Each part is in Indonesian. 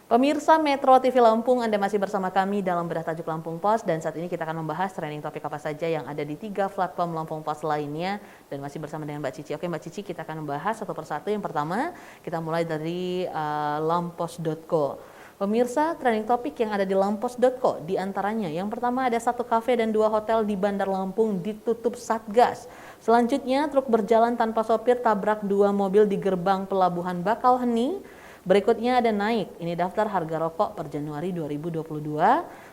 Pemirsa Metro TV Lampung, Anda masih bersama kami dalam Bedah Tajuk Lampung Pos, dan saat ini kita akan membahas trending topik apa saja yang ada di 3 platform Lampung Pos lainnya, dan masih bersama dengan Mbak Cici. Oke Mbak Cici, kita akan membahas satu persatu. Yang pertama, kita mulai dari lampos.co. Pemirsa, trending topik yang ada di lampos.co diantaranya, yang pertama ada 1 kafe dan 2 hotel di Bandar Lampung ditutup Satgas. Selanjutnya, truk berjalan tanpa sopir tabrak 2 mobil di gerbang Pelabuhan Bakauheni. Berikutnya ada naik, ini daftar harga rokok per Januari 2022.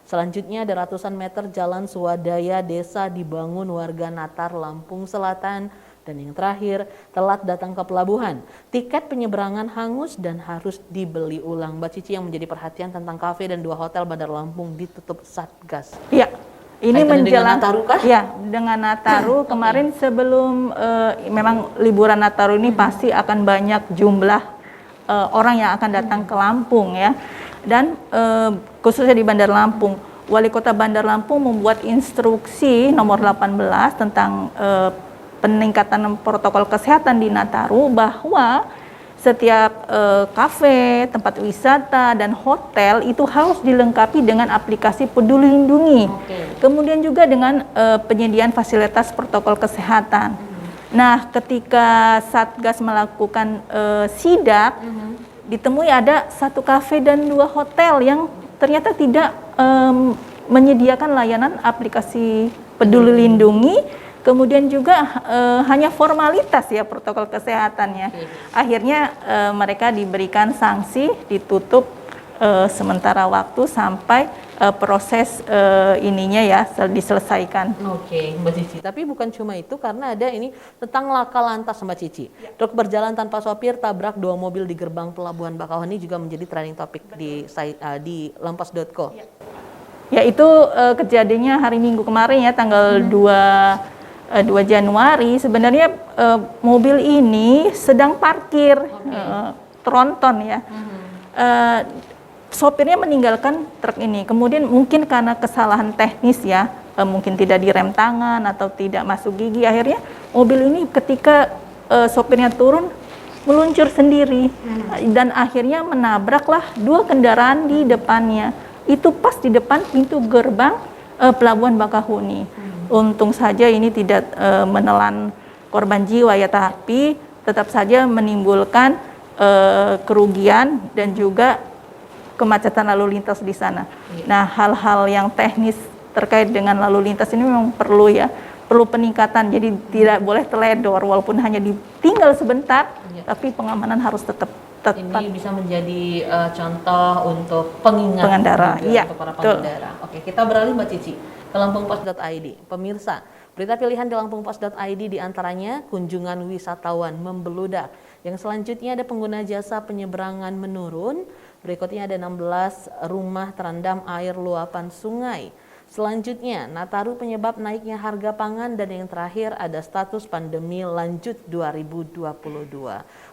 Selanjutnya ada ratusan meter jalan swadaya desa dibangun warga Natar Lampung Selatan. Dan yang terakhir, telat datang ke pelabuhan. Tiket penyeberangan hangus dan harus dibeli ulang. Mbak Cici, yang menjadi perhatian tentang kafe dan 2 hotel Bandar Lampung ditutup Satgas. Iya, ini menjelang Nataru kah? Ya, dengan Nataru kemarin sebelum memang liburan Nataru ini pasti akan banyak jumlah orang yang akan datang ke Lampung ya. Dan khususnya di Bandar Lampung, Wali Kota Bandar Lampung membuat instruksi nomor 18 tentang peningkatan protokol kesehatan di Nataru, bahwa setiap kafe, tempat wisata, dan hotel itu harus dilengkapi dengan aplikasi Peduli Lindungi. Kemudian juga dengan penyediaan fasilitas protokol kesehatan. Nah, ketika Satgas melakukan sidak, ditemui ada 1 kafe dan 2 hotel yang ternyata tidak menyediakan layanan aplikasi Peduli Lindungi. Kemudian juga hanya formalitas ya protokol kesehatannya. Akhirnya mereka diberikan sanksi, ditutup sementara waktu sampai proses ininya ya diselesaikan. Oke, Mbak Cici. Tapi bukan cuma itu, karena ada ini tentang laka lantas, Mbak Cici. Truk berjalan tanpa sopir tabrak 2 mobil di gerbang Pelabuhan Bakauheni juga menjadi trending topik di lampos.co. Ya, itu kejadiannya hari Minggu kemarin ya, tanggal 2 Januari. Sebenarnya mobil ini sedang parkir, tronton ya. Sopirnya meninggalkan truk ini. Kemudian mungkin karena kesalahan teknis ya, mungkin tidak direm tangan atau tidak masuk gigi. Akhirnya mobil ini ketika sopirnya turun meluncur sendiri dan akhirnya menabraklah 2 kendaraan di depannya. Itu pas di depan pintu gerbang Pelabuhan Bakauheni. Untung saja ini tidak menelan korban jiwa ya, tapi tetap saja menimbulkan kerugian dan juga kemacetan lalu lintas di sana. Nah, hal-hal yang teknis terkait dengan lalu lintas ini memang perlu ya, perlu peningkatan. Jadi tidak boleh teledor, walaupun hanya ditinggal sebentar, tapi pengamanan harus tetap. Ini bisa menjadi contoh untuk pengendara, untuk para pengendara. Oke, kita beralih Mbak Cici ke lampungpos.id. Pemirsa, berita pilihan di lampungpos.id diantaranya kunjungan wisatawan membeludak. Yang selanjutnya ada pengguna jasa penyeberangan menurun. Berikutnya ada 16 rumah terendam air luapan sungai. Selanjutnya, Nataru penyebab naiknya harga pangan, dan yang terakhir ada status pandemi lanjut 2022.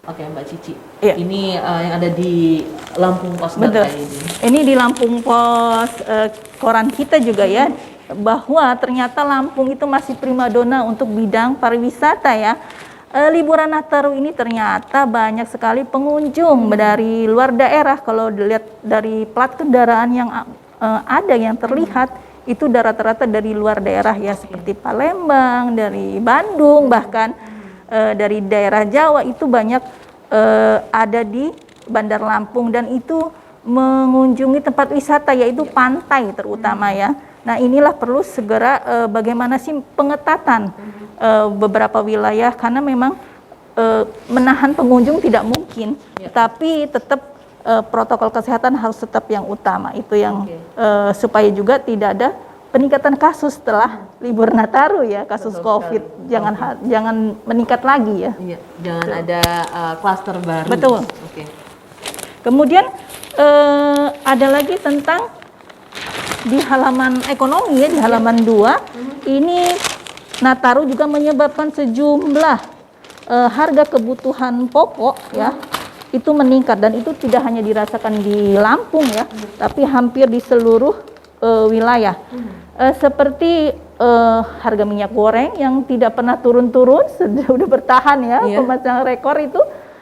Oke Mbak Cici, ini yang ada di lampungpos.id. Ini di Lampung Pos koran kita juga ya, bahwa ternyata Lampung itu masih primadona untuk bidang pariwisata ya. Liburan Nataru ini ternyata banyak sekali pengunjung dari luar daerah. Kalau dilihat dari plat kendaraan yang ada yang terlihat, itu rata-rata dari luar daerah ya, seperti Palembang, dari Bandung, bahkan dari daerah Jawa itu banyak ada di Bandar Lampung, dan itu mengunjungi tempat wisata yaitu pantai terutama ya. Nah, inilah perlu segera bagaimana sih pengetatan beberapa wilayah, karena memang menahan pengunjung tidak mungkin, tapi tetap protokol kesehatan harus tetap yang utama. Itu yang supaya juga tidak ada peningkatan kasus setelah libur Nataru ya, kasus COVID jangan meningkat lagi ya. Jangan ada klaster baru. Betul. Kemudian ada lagi tentang di halaman ekonomi ya, di halaman 2 ini Nataru juga menyebabkan sejumlah harga kebutuhan pokok ya itu meningkat, dan itu tidak hanya dirasakan di Lampung ya, tapi hampir di seluruh wilayah. Seperti harga minyak goreng yang tidak pernah turun-turun, sudah bertahan ya, pemecah rekor itu.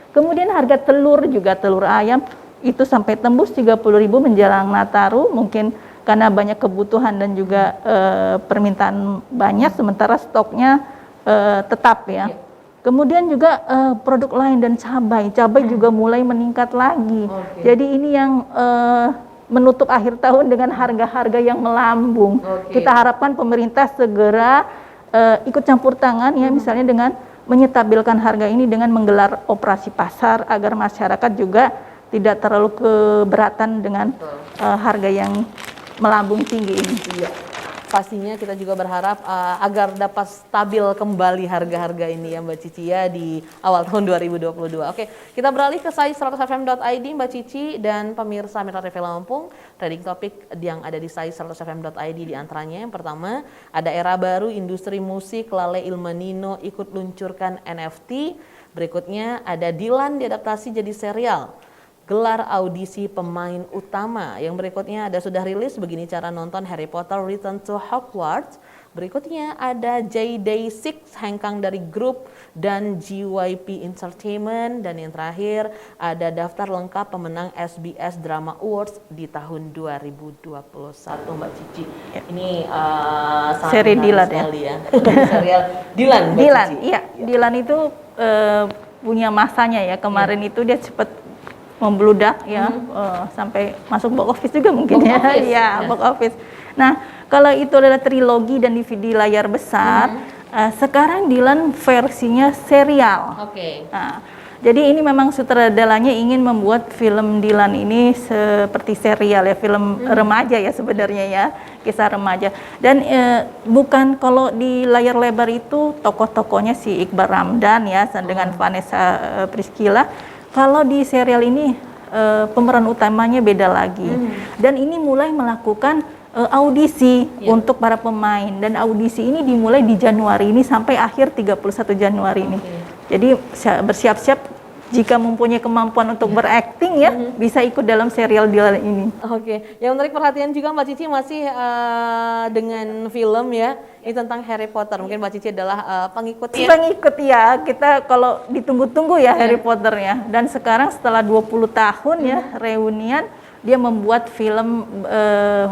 Kemudian harga telur juga, telur ayam itu sampai tembus 30.000 menjelang Nataru, mungkin karena banyak kebutuhan dan juga permintaan banyak, sementara stoknya tetap ya. Kemudian juga produk lain dan cabai juga mulai meningkat lagi. Jadi ini yang menutup akhir tahun dengan harga-harga yang melambung. Kita harapkan pemerintah segera ikut campur tangan ya, misalnya dengan menyetabilkan harga ini dengan menggelar operasi pasar agar masyarakat juga tidak terlalu keberatan dengan harga yang melambung tinggi ini. Pastinya kita juga berharap agar dapat stabil kembali harga-harga ini ya Mbak Cici ya di awal tahun 2022. Oke, kita beralih ke sai100fm.id Mbak Cici dan pemirsa Metro TV Lampung. Trending topik yang ada di sai100fm.id di antaranya yang pertama, ada era baru industri musik, Lale Ilmanino ikut luncurkan NFT. Berikutnya ada Dilan diadaptasi jadi serial. Gelar audisi pemain utama. Yang berikutnya ada sudah rilis begini cara nonton Harry Potter Return to Hogwarts. Berikutnya ada J-Day6 hengkang dari grup dan JYP Entertainment. Dan yang terakhir ada daftar lengkap pemenang SBS Drama Awards di tahun 2021 Mbak Cici. Ini seri Dilan ya. Serial Dilan Mbak Dilan, Cici. iya. Dilan itu punya masanya ya. Kemarin itu dia cepat membludak ya, sampai masuk box office juga mungkin box office. Nah, kalau itu adalah trilogi dan DVD layar besar, sekarang Dilan versinya serial. Nah, jadi ini memang sutradaranya ingin membuat film Dilan ini seperti serial ya, film remaja ya sebenarnya ya, kisah remaja. Dan bukan kalau di layar lebar itu tokoh-tokohnya si Iqbal Ramdan ya, dengan Vanessa Priscilla. Kalau di serial ini pemeran utamanya beda lagi. Dan ini mulai melakukan audisi untuk para pemain. Dan audisi ini dimulai di Januari ini sampai akhir 31 Januari ini. Jadi bersiap-siap jika mempunyai kemampuan untuk berakting ya, bisa ikut dalam serial Dilan ini. Yang menarik perhatian juga Mbak Cici masih dengan film ya, ini tentang Harry Potter. Mungkin Mbak Cici adalah pengikutnya. Pengikut ya, kita kalau ditunggu-tunggu ya Harry Potter ya. Dan sekarang setelah 20 tahun ya reunian, dia membuat film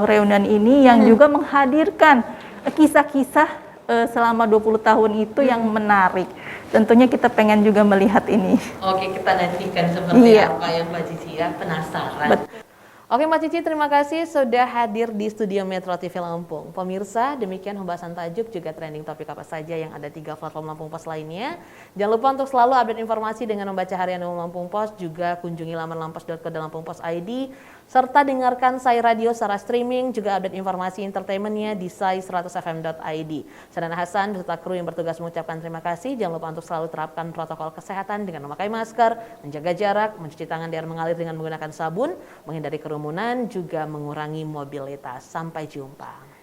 reunian ini yang juga menghadirkan kisah-kisah selama 20 tahun itu yang menarik. Tentunya kita pengen juga melihat ini. Kita nantikan seperti apa ya Mbak Cici ya, penasaran. Mbak Cici, terima kasih sudah hadir di studio Metro TV Lampung. Pemirsa, demikian pembahasan tajuk juga trending topik apa saja yang ada 3 platform Lampung Pos lainnya. Jangan lupa untuk selalu update informasi dengan membaca harian umum Lampung Pos, juga kunjungi laman lampos.co.lampungpos.id, serta dengarkan Sai Radio secara streaming, juga update informasi entertainmentnya di sai100fm.id. Saya Nana Hasan beserta kru yang bertugas mengucapkan terima kasih. Jangan lupa untuk selalu terapkan protokol kesehatan dengan memakai masker, menjaga jarak, mencuci tangan dan mengalir dengan menggunakan sabun, menghindari kerumunan, juga mengurangi mobilitas. Sampai jumpa.